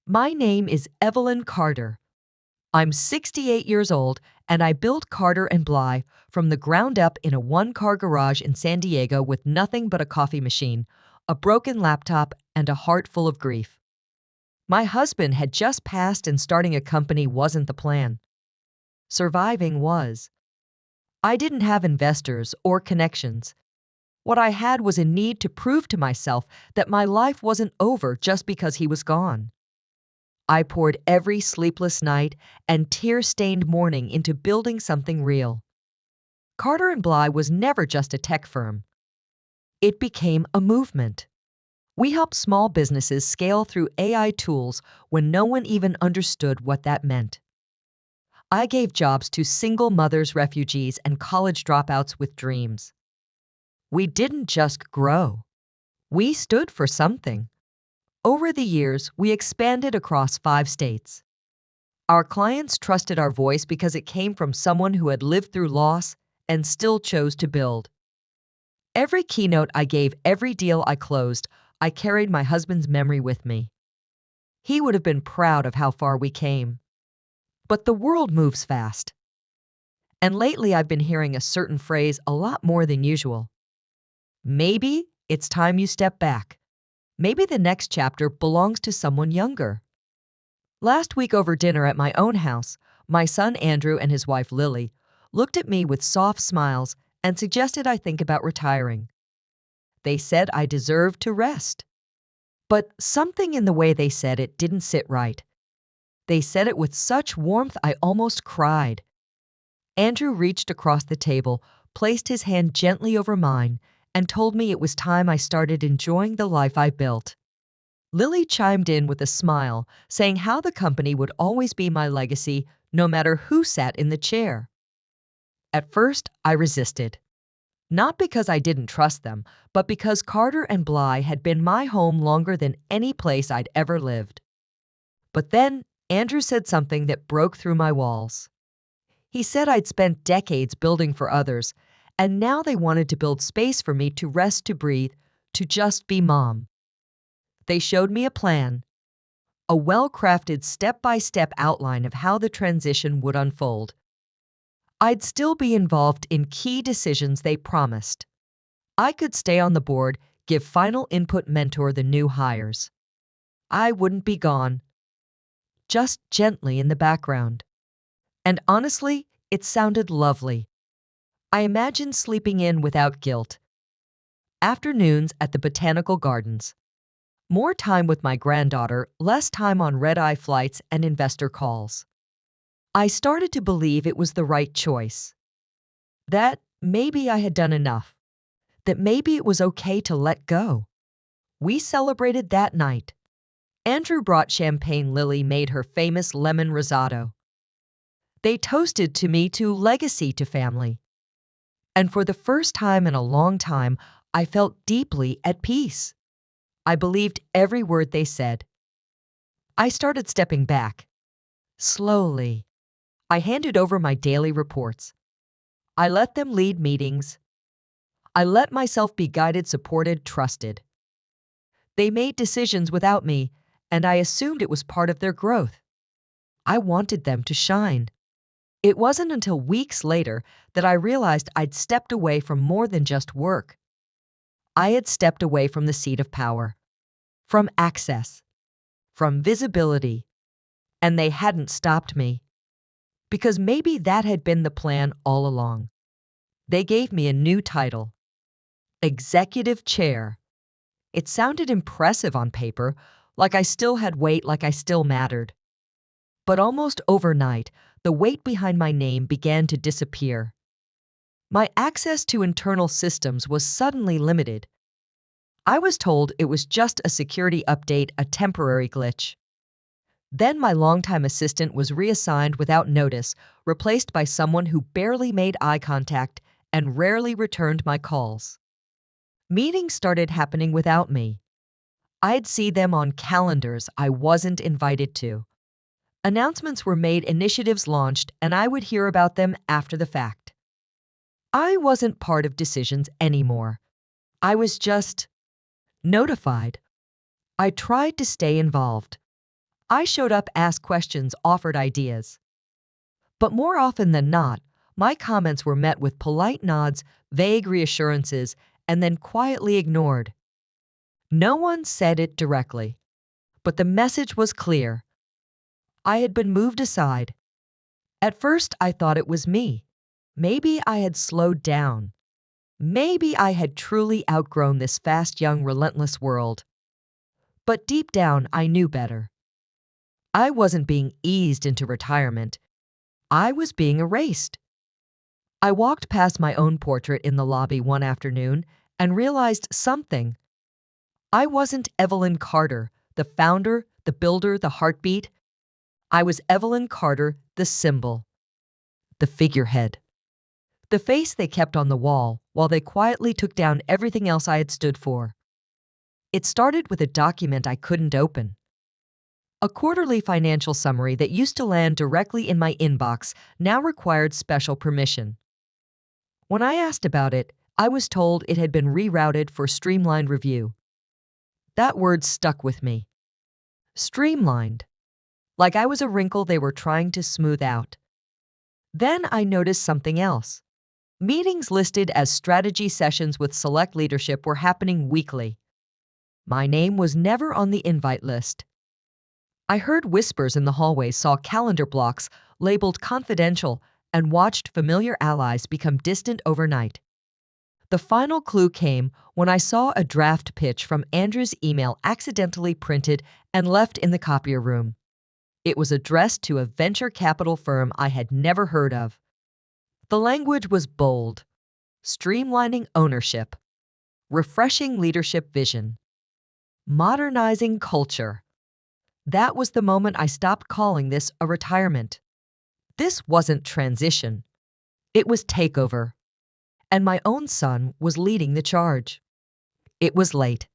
My name is Evelyn Carter. I'm 68 years old, and I built Carter and Bly from the ground up in a one-car garage in San Diego with nothing but a coffee machine, a broken laptop, and a heart full of grief. My husband had just passed, and starting a company wasn't the plan. Surviving was. I didn't have investors or connections. What I had was a need to prove to myself that my life wasn't over just because he was gone. I poured every sleepless night and tear-stained morning into building something real. Carter and Bly was never just a tech firm. It became a movement. We helped small businesses scale through AI tools when no one even understood what that meant. I gave jobs to single mothers, refugees, and college dropouts with dreams. We didn't just grow. We stood for something. Over the years, we expanded across 5 states. Our clients trusted our voice because it came from someone who had lived through loss and still chose to build. Every keynote I gave, every deal I closed, I carried my husband's memory with me. He would have been proud of how far we came. But the world moves fast. And lately I've been hearing a certain phrase a lot more than usual. Maybe it's time you step back. Maybe the next chapter belongs to someone younger. Last week over dinner at my own house, my son Andrew and his wife Lily looked at me with soft smiles and suggested I think about retiring. They said I deserved to rest. But something in the way they said it didn't sit right. They said it with such warmth I almost cried. Andrew reached across the table, placed his hand gently over mine, and told me it was time I started enjoying the life I built. Lily chimed in with a smile, saying how the company would always be my legacy, no matter who sat in the chair. At first, I resisted. Not because I didn't trust them, but because Carter and Bly had been my home longer than any place I'd ever lived. But then, Andrew said something that broke through my walls. He said I'd spent decades building for others, and now they wanted to build space for me to rest, to breathe, to just be mom. They showed me a plan, a well-crafted step-by-step outline of how the transition would unfold. I'd still be involved in key decisions, they promised. I could stay on the board, give final input, mentor the new hires. I wouldn't be gone, just gently in the background. And honestly, it sounded lovely. I imagined sleeping in without guilt. Afternoons at the botanical gardens. More time with my granddaughter, less time on red-eye flights and investor calls. I started to believe it was the right choice. That maybe I had done enough. That maybe it was okay to let go. We celebrated that night. Andrew brought champagne. Lily made her famous lemon risotto. They toasted to me, to legacy, to family. And for the first time in a long time, I felt deeply at peace. I believed every word they said. I started stepping back. Slowly. I handed over my daily reports. I let them lead meetings. I let myself be guided, supported, trusted. They made decisions without me, and I assumed it was part of their growth. I wanted them to shine. It wasn't until weeks later that I realized I'd stepped away from more than just work. I had stepped away from the seat of power, from access, from visibility, and they hadn't stopped me. Because maybe that had been the plan all along. They gave me a new title, Executive Chair. It sounded impressive on paper, like I still had weight, like I still mattered. But almost overnight, the weight behind my name began to disappear. My access to internal systems was suddenly limited. I was told it was just a security update, a temporary glitch. Then my longtime assistant was reassigned without notice, replaced by someone who barely made eye contact and rarely returned my calls. Meetings started happening without me. I'd see them on calendars I wasn't invited to. Announcements were made, initiatives launched, and I would hear about them after the fact. I wasn't part of decisions anymore. I was just notified. I tried to stay involved. I showed up, asked questions, offered ideas. But more often than not, my comments were met with polite nods, vague reassurances, and then quietly ignored. No one said it directly, but the message was clear. I had been moved aside. At first, I thought it was me. Maybe I had slowed down. Maybe I had truly outgrown this fast, young, relentless world. But deep down, I knew better. I wasn't being eased into retirement. I was being erased. I walked past my own portrait in the lobby one afternoon and realized something. I wasn't Evelyn Carter, the founder, the builder, the heartbeat. I was Evelyn Carter, the symbol, the figurehead, the face they kept on the wall while they quietly took down everything else I had stood for. It started with a document I couldn't open. A quarterly financial summary that used to land directly in my inbox now required special permission. When I asked about it, I was told it had been rerouted for streamlined review. That word stuck with me. Streamlined. Like I was a wrinkle they were trying to smooth out. Then I noticed something else. Meetings listed as strategy sessions with select leadership were happening weekly. My name was never on the invite list. I heard whispers in the hallways, saw calendar blocks labeled confidential, and watched familiar allies become distant overnight. The final clue came when I saw a draft pitch from Andrew's email accidentally printed and left in the copier room. It was addressed to a venture capital firm I had never heard of. The language was bold: streamlining ownership, refreshing leadership vision, modernizing culture. That was the moment I stopped calling this a retirement. This wasn't transition. It was takeover. And my own son was leading the charge. It was late.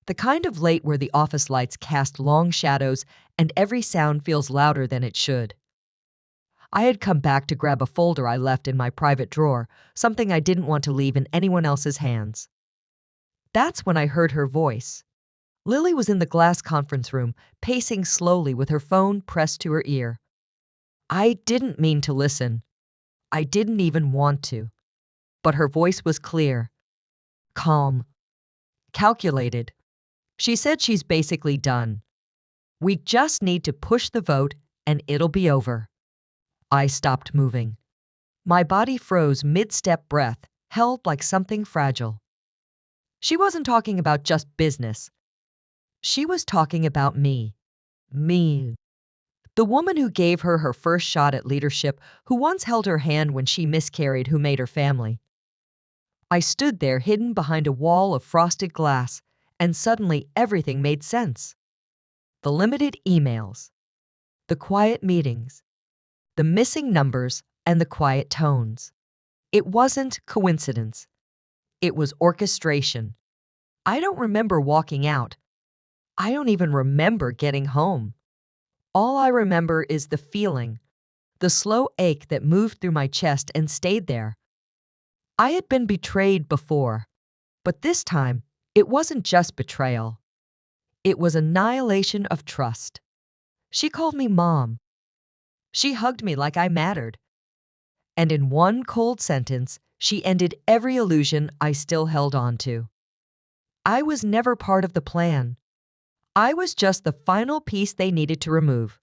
The kind of late where the office lights cast long shadows and every sound feels louder than it should. I had come back to grab a folder I left in my private drawer, something I didn't want to leave in anyone else's hands. That's when I heard her voice. Lily was in the glass conference room, pacing slowly with her phone pressed to her ear. I didn't mean to listen. I didn't even want to. But her voice was clear, calm, calculated. She said she's basically done. We just need to push the vote and it'll be over. I stopped moving. My body froze mid-step, breath held like something fragile. She wasn't talking about just business. She was talking about me. Me. The woman who gave her her first shot at leadership, who once held her hand when she miscarried, who made her family. I stood there hidden behind a wall of frosted glass, and suddenly everything made sense. The limited emails, the quiet meetings, the missing numbers, and the quiet tones. It wasn't coincidence. It was orchestration. I don't remember walking out. I don't even remember getting home. All I remember is the feeling, the slow ache that moved through my chest and stayed there. I had been betrayed before, but this time, it wasn't just betrayal. It was annihilation of trust. She called me Mom. She hugged me like I mattered. And in one cold sentence, she ended every illusion I still held on to. I was never part of the plan. I was just the final piece they needed to remove.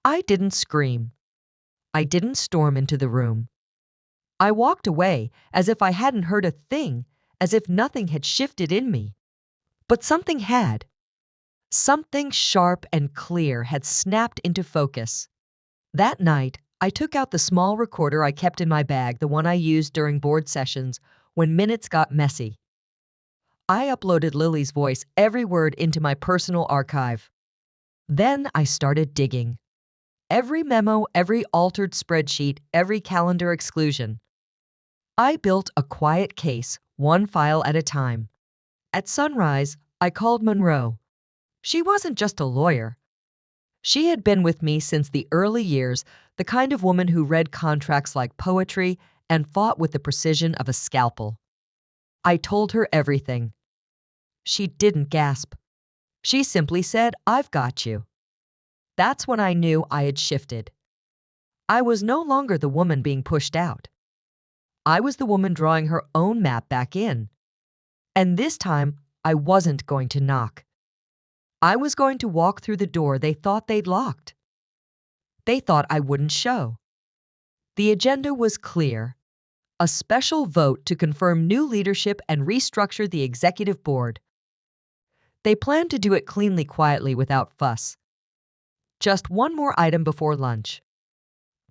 I didn't scream. I didn't storm into the room. I walked away as if I hadn't heard a thing, as if nothing had shifted in me. But something had. Something sharp and clear had snapped into focus. That night, I took out the small recorder I kept in my bag, the one I used during board sessions when minutes got messy. I uploaded Lily's voice, every word, into my personal archive. Then I started digging. Every memo, every altered spreadsheet, every calendar exclusion. I built a quiet case, one file at a time. At sunrise, I called Monroe. She wasn't just a lawyer. She had been with me since the early years, the kind of woman who read contracts like poetry and fought with the precision of a scalpel. I told her everything. She didn't gasp. She simply said, "I've got you." That's when I knew I had shifted. I was no longer the woman being pushed out. I was the woman drawing her own map back in. And this time, I wasn't going to knock. I was going to walk through the door they thought they'd locked. They thought I wouldn't show. The agenda was clear: a special vote to confirm new leadership and restructure the executive board. They planned to do it cleanly, quietly, without fuss. Just one more item before lunch.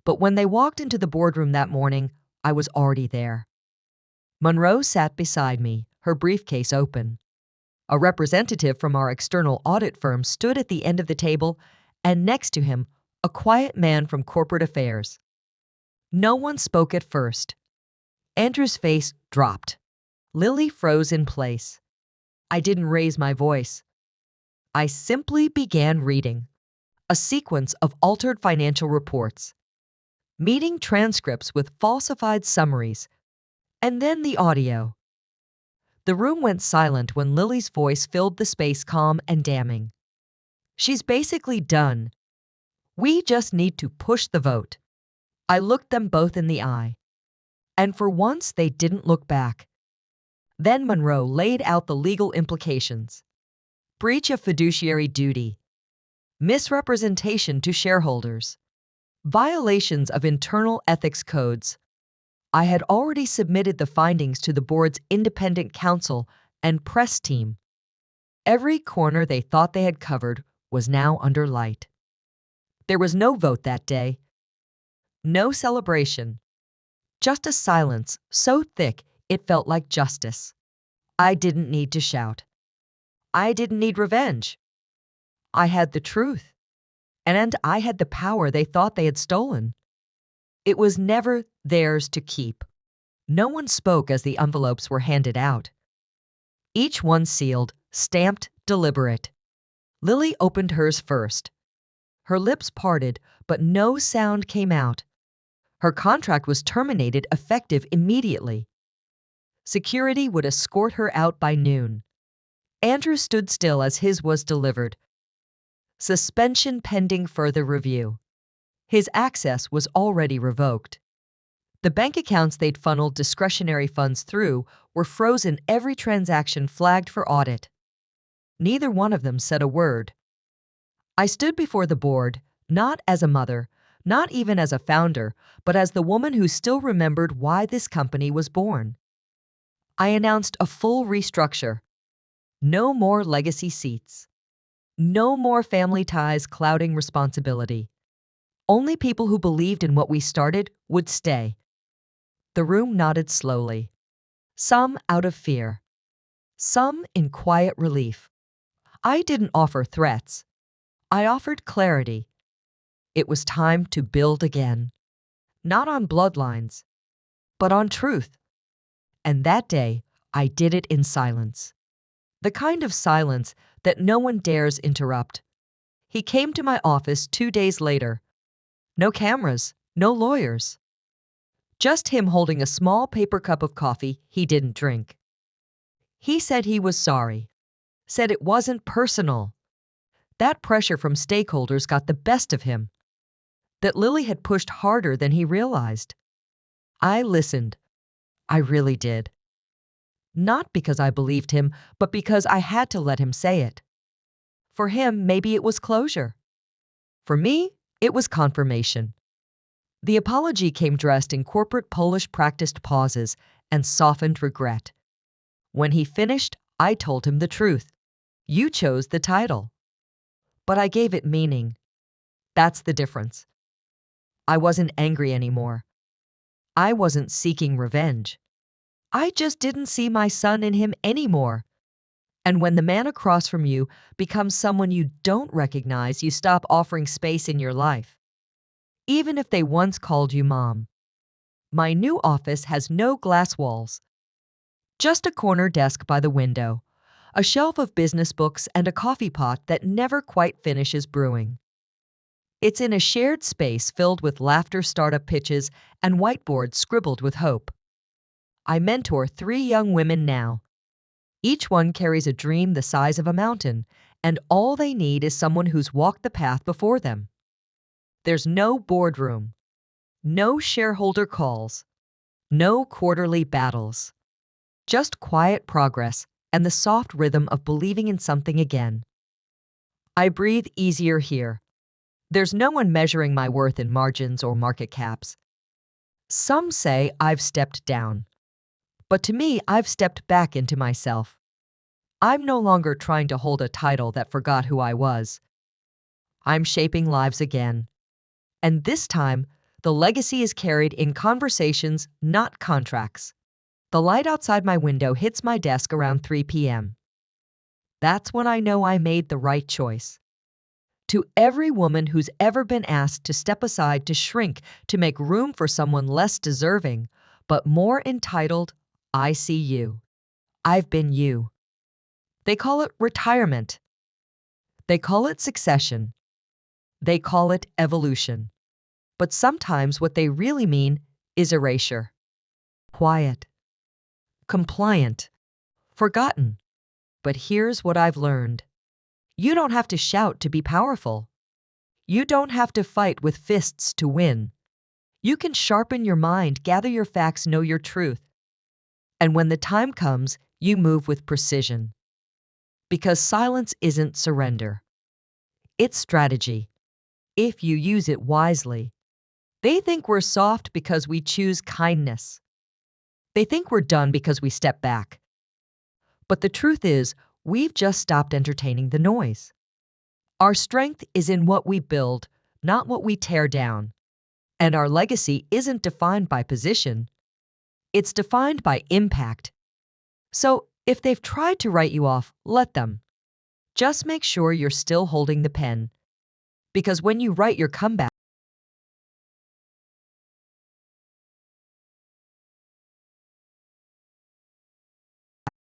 But when they walked into the boardroom that morning, I was already there. Monroe sat beside me, her briefcase open. A representative from our external audit firm stood at the end of the table, and next to him, a quiet man from corporate affairs. No one spoke at first. Andrew's face dropped. Lily froze in place. I didn't raise my voice. I simply began reading a sequence of altered financial reports, meeting transcripts with falsified summaries, and then the audio. The room went silent when Lily's voice filled the space, calm and damning. She's basically done. We just need to push the vote. I looked them both in the eye. And for once, they didn't look back. Then Monroe laid out the legal implications: breach of fiduciary duty, misrepresentation to shareholders, violations of internal ethics codes. I had already submitted the findings to the board's independent counsel and press team. Every corner they thought they had covered was now under light. There was no vote that day. No celebration. Just a silence so thick it felt like justice. I didn't need to shout. I didn't need revenge. I had the truth. And I had the power they thought they had stolen. It was never theirs to keep. No one spoke as the envelopes were handed out. Each one sealed, stamped, deliberate. Lily opened hers first. Her lips parted, but no sound came out. Her contract was terminated, effective immediately. Security would escort her out by noon. Andrew stood still as his was delivered. Suspension pending further review. His access was already revoked. The bank accounts they'd funneled discretionary funds through were frozen, every transaction flagged for audit. Neither one of them said a word. I stood before the board, not as a mother, not even as a founder, but as the woman who still remembered why this company was born. I announced a full restructure. No more legacy seats. No more family ties clouding responsibility. Only people who believed in what we started would stay. The room nodded slowly. Some out of fear. Some in quiet relief. I didn't offer threats. I offered clarity. It was time to build again. Not on bloodlines, but on truth. And that day, I did it in silence. The kind of silence that no one dares interrupt. He came to my office 2 days later. No cameras, no lawyers. Just him holding a small paper cup of coffee he didn't drink. He said he was sorry. Said it wasn't personal. That pressure from stakeholders got the best of him. That Lily had pushed harder than he realized. I listened. I really did. Not because I believed him, but because I had to let him say it. For him, maybe it was closure. For me, it was confirmation. The apology came dressed in corporate Polish practiced pauses and softened regret. When he finished, I told him the truth. You chose the title. But I gave it meaning. That's the difference. I wasn't angry anymore. I wasn't seeking revenge. I just didn't see my son in him anymore. And when the man across from you becomes someone you don't recognize, you stop offering space in your life. Even if they once called you mom. My new office has no glass walls. Just a corner desk by the window, a shelf of business books, and a coffee pot that never quite finishes brewing. It's in a shared space filled with laughter, startup pitches, and whiteboards scribbled with hope. I mentor 3 young women now. Each one carries a dream the size of a mountain, and all they need is someone who's walked the path before them. There's no boardroom, no shareholder calls, no quarterly battles, just quiet progress and the soft rhythm of believing in something again. I breathe easier here. There's no one measuring my worth in margins or market caps. Some say I've stepped down, but to me, I've stepped back into myself. I'm no longer trying to hold a title that forgot who I was. I'm shaping lives again. And this time, the legacy is carried in conversations, not contracts. The light outside my window hits my desk around 3 p.m. That's when I know I made the right choice. To every woman who's ever been asked to step aside, to shrink, to make room for someone less deserving, but more entitled, I see you. I've been you. They call it retirement. They call it succession. They call it evolution. But sometimes what they really mean is erasure. Quiet. Compliant. Forgotten. But here's what I've learned. You don't have to shout to be powerful. You don't have to fight with fists to win. You can sharpen your mind, gather your facts, know your truth. And when the time comes, you move with precision. Because silence isn't surrender. It's strategy, if you use it wisely. They think we're soft because we choose kindness. They think we're done because we step back. But the truth is, we've just stopped entertaining the noise. Our strength is in what we build, not what we tear down. And our legacy isn't defined by position. It's defined by impact. So if they've tried to write you off, let them. Just make sure you're still holding the pen. Because when you write your comeback,